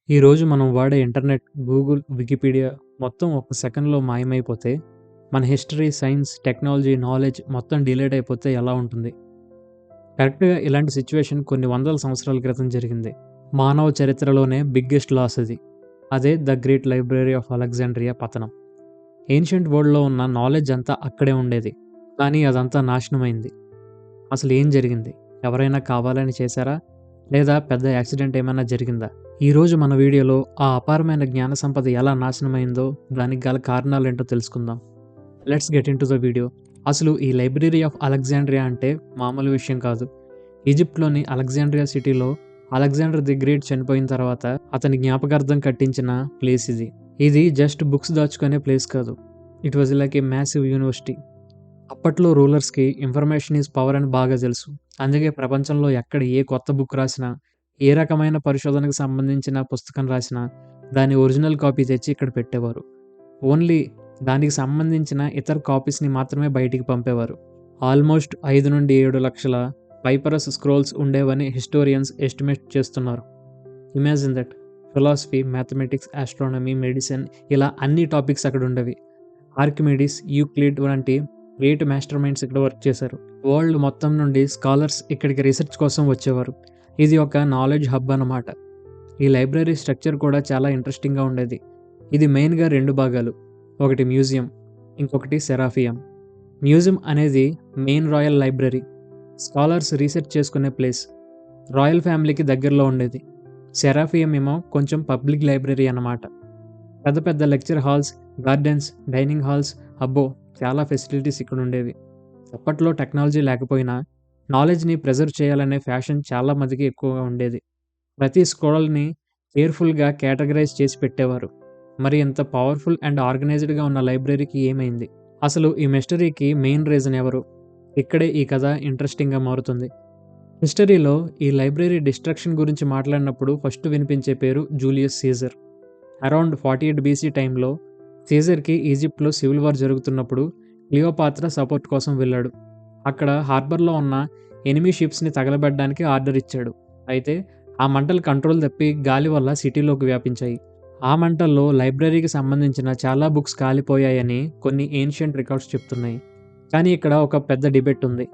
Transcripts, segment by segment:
ఈరోజు మనం వాడే ఇంటర్నెట్, గూగుల్, వికీపీడియా మొత్తం ఒక్క సెకన్‌లో మాయమైపోతే, మన హిస్టరీ, సైన్స్, టెక్నాలజీ, నాలెడ్జ్ మొత్తం డిలీట్ అయిపోతే ఎలా ఉంటుంది? కరెక్ట్‌గా ఇలాంటి సిట్యుయేషన్ కొన్ని వందల సంవత్సరాల క్రితం జరిగింది. మానవ చరిత్రలోనే బిగ్గెస్ట్ లాస్ అది. అదే the great library of Alexandria పతనం. ఏన్షియంట్ వరల్డ్‌లో ఉన్న నాలెడ్జ్ అంతా అక్కడే ఉండేది. కానీ అదంతా నాశనమైంది. అసలు ఏం జరిగింది? ఎవరైనా కావాలని చేశారా? లేదా పెద్ద యాక్సిడెంట్ ఏమైనా జరిగిందా? ఈరోజు మన వీడియోలో ఆ అపారమైన జ్ఞాన సంపద ఎలా నాశనమైందో, దానికి గల కారణాలేంటో తెలుసుకుందాం. Let's get into the video. అసలు ఈ లైబ్రరీ ఆఫ్ అలెగ్జాండ్రియా అంటే మామూలు విషయం కాదు. ఈజిప్ట్‌లోని అలెగ్జాండ్రియా సిటీలో అలెగ్జాండర్ ది గ్రేట్ చనిపోయిన తర్వాత అతని జ్ఞాపకార్థం కట్టించిన ప్లేస్ ఇది. ఇది జస్ట్ బుక్స్ దాచుకునే ప్లేస్ కాదు. It was like a massive university. అప్పట్లో రూలర్స్‌కి ఇన్ఫర్మేషన్ ఈజ్ పవర్ అని బాగా తెలుసు. అందుకే ప్రపంచంలో ఎక్కడ ఏ కొత్త బుక్ రాసినా, ఏ రకమైన పరిశోధనకు సంబంధించిన పుస్తకం రాసినా, దాని ఒరిజినల్ కాపీ తెచ్చి ఇక్కడ పెట్టేవారు. ఓన్లీ దానికి సంబంధించిన ఇతర కాపీస్‌ని మాత్రమే బయటికి పంపేవారు. ఆల్మోస్ట్ 5-7 లక్షల పైపరస్ స్క్రోల్స్ ఉండేవని హిస్టోరియన్స్ ఎస్టిమేట్ చేస్తున్నారు. Imagine that. Philosophy, mathematics, astronomy, medicine ఇలా అన్ని టాపిక్స్ అక్కడ ఉండేవి. ఆర్కిమిడీస్, యూక్లిడ్ వంటి గ్రేట్ మాస్టర్ మైండ్స్ ఇక్కడ వర్క్ చేశారు. వరల్డ్ మొత్తం నుండి స్కాలర్స్ ఇక్కడికి రీసెర్చ్ కోసం వచ్చేవారు. ఇది ఒక నాలెడ్జ్ హబ్ అన్నమాట. ఈ లైబ్రరీ స్ట్రక్చర్ కూడా చాలా ఇంట్రెస్టింగ్‌గా ఉండేది. ఇది మెయిన్‌గా 2 భాగాలు. ఒకటి మ్యూజియం, ఇంకొకటి సెరాఫియం. మ్యూజియం అనేది main royal library. Scholars research చేసుకునే ప్లేస్. రాయల్ ఫ్యామిలీకి దగ్గరలో ఉండేది. సెరాఫియం ఏమో కొంచెం పబ్లిక్ లైబ్రరీ అన్నమాట. పెద్ద పెద్ద lecture halls, gardens, dining halls, అబ్బో! చాలా ఫెసిలిటీస్ ఇక్కడ ఉండేవి. అప్పట్లో టెక్నాలజీ లేకపోయినా నాలెడ్జ్‌ని ప్రిజర్వ్ చేయాలనే ఫ్యాషన్ చాలా మందికి ఎక్కువగా ఉండేది. ప్రతి స్క్రోల్‌ని కేర్‌ఫుల్‌గా కేటగరైజ్ చేసి పెట్టేవారు. మరి ఇంత పవర్‌ఫుల్ అండ్ ఆర్గనైజ్డ్‌గా ఉన్న లైబ్రరీకి ఏమైంది? అసలు ఈ మిస్టరీకి మెయిన్ రీజన్ ఎవరు? ఇక్కడే ఈ కథ ఇంట్రెస్టింగ్‌గా మారుతుంది. హిస్టరీలో ఈ లైబ్రరీ డిస్ట్రక్షన్ గురించి మాట్లాడినప్పుడు ఫస్ట్ వినిపించే పేరు జూలియస్ సీజర్. అరౌండ్ 48 బీసీ టైంలో సీజర్‌కి ఈజిప్ట్‌లో సివిల్ వార్ జరుగుతున్నప్పుడు క్లియోపాత్రా సపోర్ట్ కోసం వెళ్ళాడు. అక్కడ హార్బర్‌లో ఉన్న ఎనిమీ షిప్స్‌ని తగలబెట్టడానికి ఆర్డర్ ఇచ్చాడు. అయితే ఆ మంటలు కంట్రోల్ తప్పి గాలి వల్ల సిటీలోకి వ్యాపించాయి. ఆ మంటల్లో లైబ్రరీకి సంబంధించిన చాలా బుక్స్ కాలిపోయాయని కొన్ని ఏన్షియంట్ రికార్డ్స్ చెప్తున్నాయి. కానీ ఇక్కడ ఒక పెద్ద డిబేట్ ఉంది.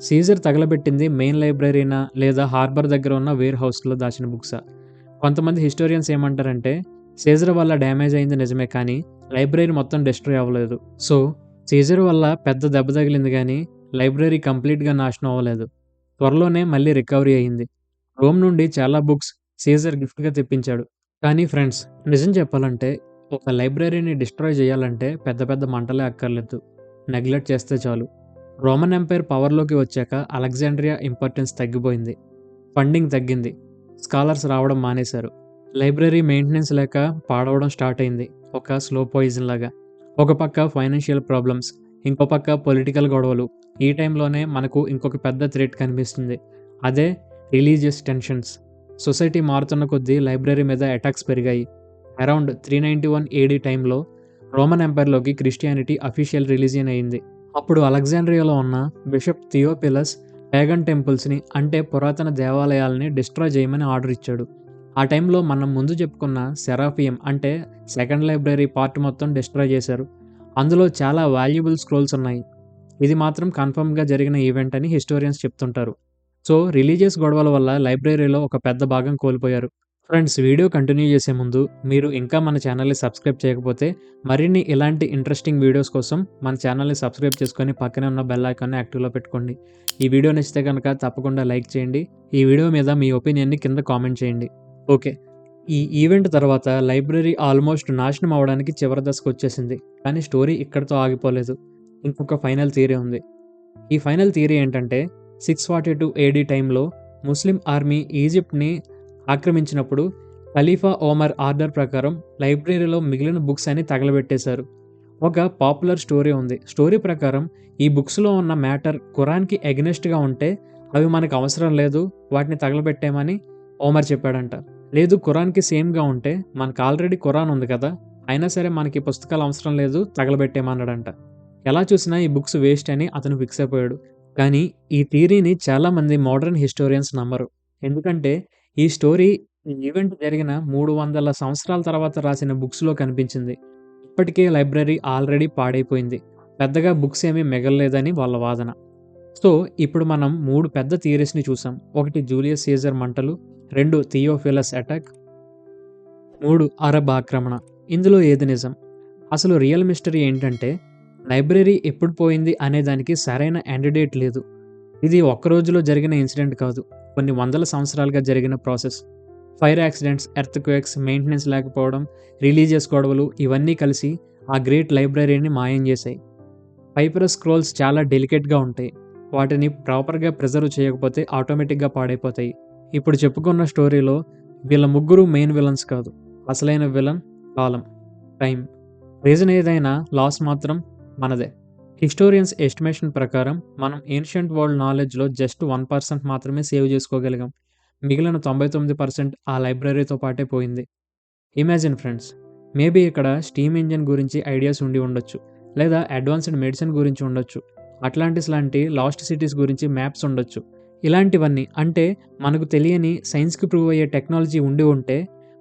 సీజర్ తగలబెట్టింది మెయిన్ లైబ్రరీనా లేదా హార్బర్ దగ్గర ఉన్న వేర్ హౌస్‌లో దాచిన బుక్సా? కొంతమంది హిస్టోరియన్స్ ఏమంటారంటే సీజర్ వల్ల డ్యామేజ్ అయింది నిజమే కానీ లైబ్రరీ మొత్తం డిస్ట్రాయ్ అవ్వలేదు. సో సీజర్ వల్ల పెద్ద దెబ్బ తగిలింది కానీ లైబ్రరీ కంప్లీట్‌గా నాశనం అవ్వలేదు. త్వరలోనే మళ్ళీ రికవరీ అయింది. రోమ్ నుండి చాలా బుక్స్ సీజర్ గిఫ్ట్‌గా తెప్పించాడు. కానీ ఫ్రెండ్స్, నిజం చెప్పాలంటే ఒక లైబ్రరీని డిస్ట్రాయ్ చేయాలంటే పెద్ద పెద్ద మంటలే అక్కర్లేదు. నెగ్లెక్ట్ చేస్తే చాలు. రోమన్ ఎంపైర్ పవర్‌లోకి వచ్చాక అలెగ్జాండ్రియా ఇంపార్టెన్స్ తగ్గిపోయింది. ఫండింగ్ తగ్గింది. స్కాలర్స్ రావడం మానేశారు. లైబ్రరీ మెయింటెనెన్స్ లేక పాడవడం స్టార్ట్ అయింది. ఒక స్లో పాయిజన్ లాగా. ఒక పక్క ఫైనాన్షియల్ ప్రాబ్లమ్స్, ఇంకో పక్క పొలిటికల్ గొడవలు. ఈ టైంలోనే మనకు ఇంకొక పెద్ద థ్రెట్ కనిపిస్తుంది. అదే రిలీజియస్ టెన్షన్స్. సొసైటీ మారుతున్న కొద్దీ లైబ్రరీ మీద అటాక్స్ పెరిగాయి. అరౌండ్ 391 ఏడీ టైంలో రోమన్ ఎంపైర్‌లోకి క్రిస్టియానిటీ అఫీషియల్ రిలీజియన్ అయింది. అప్పుడు అలెగ్జాండ్రియాలో ఉన్న బిషప్ థియోఫిలస్ పేగన్ టెంపుల్స్‌ని అంటే పురాతన దేవాలయాల్ని డిస్ట్రాయ్ చేయమని ఆర్డర్ ఇచ్చాడు. ఆ టైంలో మనం ముందు చెప్పుకున్న సెరాఫియం అంటే సెకండ్ లైబ్రరీ పార్ట్ మొత్తం డిస్ట్రాయ్ చేశారు. అందులో చాలా వాల్యుబుల్ స్క్రోల్స్ ఉన్నాయి. ఇది మాత్రం కన్ఫర్మ్‌గా జరిగిన ఈవెంట్ అని హిస్టోరియన్స్ చెప్తుంటారు. సో రిలీజియస్ గొడవల వల్ల లైబ్రరీలో ఒక పెద్ద భాగం కోల్పోయారు. ఫ్రెండ్స్, వీడియో కంటిన్యూ చేసే ముందు మీరు ఇంకా మన ఛానల్‌ని సబ్స్క్రైబ్ చేయకపోతే మరిన్ని ఇలాంటి ఇంట్రెస్టింగ్ వీడియోస్ కోసం మన ఛానల్‌ని సబ్స్క్రైబ్ చేసుకొని పక్కనే ఉన్న బెల్ ఐకాన్‌ని యాక్టివ్‌లో పెట్టుకోండి. ఈ వీడియో నచ్చితే గనక తప్పకుండా లైక్ చేయండి. ఈ వీడియో మీద మీ ఒపీనియన్‌ని కింద కామెంట్ చేయండి. ఓకే. ఈ ఈవెంట్ తర్వాత లైబ్రరీ ఆల్మోస్ట్ నాశనం అవ్వడానికి చివరి దశకొచ్చేసింది. కానీ స్టోరీ ఇక్కడితో ఆగిపోలేదు. ఇంకొక ఫైనల్ థియరీ ఉంది. ఈ ఫైనల్ థియరీ ఏంటంటే 642 ఏడీ టైంలో ముస్లిం ఆర్మీ ఈజిప్ట్‌ని ఆక్రమించినప్పుడు ఖలీఫా ఒమర్ ఆర్డర్ ప్రకారం లైబ్రరీలో మిగిలిన బుక్స్ అన్ని తగలబెట్టేశారు. ఒక పాపులర్ స్టోరీ ఉంది. స్టోరీ ప్రకారం ఈ బుక్స్‌లో ఉన్న మ్యాటర్ ఖురాన్‌కి ఎగనెస్ట్‌గా ఉంటే అవి మనకు అవసరం లేదు, వాటిని తగలబెట్టేయమని ఒమర్ చెప్పాడంట. లేదు ఖురాన్‌కి సేమ్‌గా ఉంటే మనకు ఆల్రెడీ ఖురాన్ ఉంది కదా! అయినా సరే మనకి పుస్తకాలు అవసరం లేదు, తగలబెట్టేయమన్నాడంట. ఎలా చూసినా ఈ బుక్స్ వేస్ట్ అని అతను ఫిక్స్ అయిపోయాడు. కానీ ఈ థియరీని చాలామంది మోడర్న్ హిస్టోరియన్స్ నమ్మరు. ఎందుకంటే ఈ స్టోరీ ఈ ఈవెంట్ జరిగిన 300 సంవత్సరాల తర్వాత రాసిన బుక్స్‌లో కనిపించింది. ఇప్పటికే లైబ్రరీ ఆల్రెడీ పాడైపోయింది. పెద్దగా బుక్స్ ఏమీ మిగల్లేదని వాళ్ళ వాదన. సో, ఇప్పుడు మనం 3 పెద్ద థియరీస్‌ని చూసాం. 1 జూలియస్ సీజర్ మంటలు, 2 థియోఫిలస్ అటాక్, 3 అరబ్ ఆక్రమణ. ఇందులో ఏది నిజం? అసలు రియల్ మిస్టరీ ఏంటంటే, లైబ్రరీ ఎప్పుడు పోయింది అనే దానికి సరైన ఎండ్ డేట్ లేదు. ఇది ఒక్క రోజులో జరిగిన ఇన్సిడెంట్ కాదు. కొన్ని వందల సంవత్సరాలుగా జరిగిన process. Fire accidents, earthquakes, maintenance లేకపోవడం, రిలీజియస్ గొడవలు ఇవన్నీ కలిసి ఆ గ్రేట్ లైబ్రరీని మాయం చేశాయి. పైపరస్ స్క్రోల్స్ చాలా డెలికేట్‌గా ఉంటాయి. వాటిని ప్రాపర్‌గా ప్రిజర్వ్ చేయకపోతే ఆటోమేటిక్‌గా పాడైపోతాయి. ఇప్పుడు చెప్పుకున్న స్టోరీలో వీళ్ళ ముగ్గురు మెయిన్ విలన్స్ కాదు. అసలైన విలన్ కాలం, టైం. రీజన్ ఏదైనా లాస్ మాత్రం మనదే. హిస్టోరియన్స్ ఎస్టిమేషన్ ప్రకారం మనం ఏన్షియంట్ వరల్డ్ నాలెడ్జ్‌లో జస్ట్ 1% మాత్రమే సేవ్ చేసుకోగలిగాం. మిగిలిన 99% ఆ లైబ్రరీతో పాటే పోయింది. ఇమాజిన్ ఫ్రెండ్స్, మేబీ ఇక్కడ స్టీమ్ ఇంజిన్ గురించి ఐడియాస్ ఉండి ఉండొచ్చు. లేదా అడ్వాన్స్డ్ మెడిసిన్ గురించి ఉండొచ్చు. అట్లాంటిస్ లాంటి లాస్ట్ సిటీస్ గురించి మ్యాప్స్ ఉండొచ్చు. ఇలాంటివన్నీ అంటే మనకు తెలియని సైన్స్‌కి ప్రూవ్ అయ్యే టెక్నాలజీ ఉండి ఉంటే,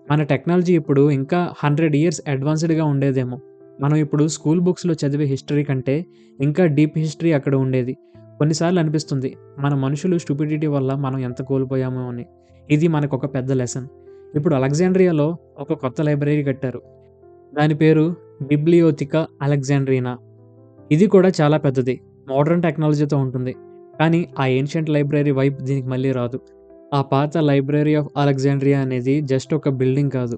మన టెక్నాలజీ ఇప్పుడు ఇంకా 100 ఇయర్స్ అడ్వాన్స్డ్‌గా ఉండేదేమో. మనం ఇప్పుడు స్కూల్ బుక్స్‌లో చదివే హిస్టరీ కంటే ఇంకా డీప్ హిస్టరీ అక్కడ ఉండేది. కొన్నిసార్లు అనిపిస్తుంది మన మనుషులు స్టూపిడిటీ వల్ల మనం ఎంత కోల్పోయామో అని. ఇది మనకొక పెద్ద లెసన్. ఇప్పుడు అలెగ్జాండ్రియాలో ఒక కొత్త లైబ్రరీ కట్టారు. దాని పేరు బిబ్లియోథికా అలెగ్జాండ్రినా. ఇది కూడా చాలా పెద్దది. మోడర్న్ టెక్నాలజీతో ఉంటుంది. కానీ ఆ ఏన్షియంట్ లైబ్రరీ వైబ్ దీనికి మళ్ళీ రాదు. ఆ పాత లైబ్రరీ ఆఫ్ అలెగ్జాండ్రియా అనేది జస్ట్ ఒక బిల్డింగ్ కాదు.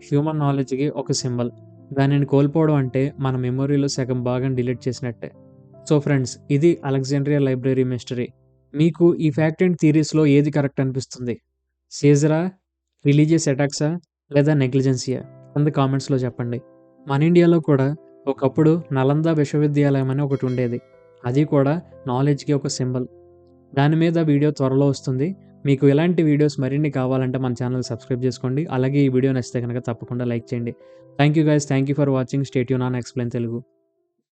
హ్యూమన్ నాలెడ్జ్‌కి ఒక సింబల్. దానిని కోల్పోవడం అంటే మన మెమొరీలో సగం భాగం డిలీట్ చేసినట్టే. సో ఫ్రెండ్స్, ఇది అలెగ్జాండ్రియా లైబ్రరీ మిస్టరీ. మీకు ఈ ఫ్యాక్ట్ అండ్ థియరీస్‌లో ఏది కరెక్ట్ అనిపిస్తుంది? సీజరా? రిలీజియస్ అటాక్సా? లేదా నెగ్లిజెన్సీయా? కింద కామెంట్స్‌లో చెప్పండి. మన ఇండియాలో కూడా ఒకప్పుడు నలంద విశ్వవిద్యాలయం అని ఒకటి ఉండేది. అది కూడా నాలెడ్జ్‌కి ఒక సింబల్. దాని మీద వీడియో త్వరలో వస్తుంది. మీకు ఇలాంటి వీడియోస్ మరిన్ని కావాలంటే మన ఛానల్ సబ్స్క్రైబ్ చేసుకోండి. అలాగే ఈ వీడియో నచ్చితే గనక తప్పకుండా లైక్ చేయండి. Thank you guys. Thank you for watching. Stay tune on explain Telugu.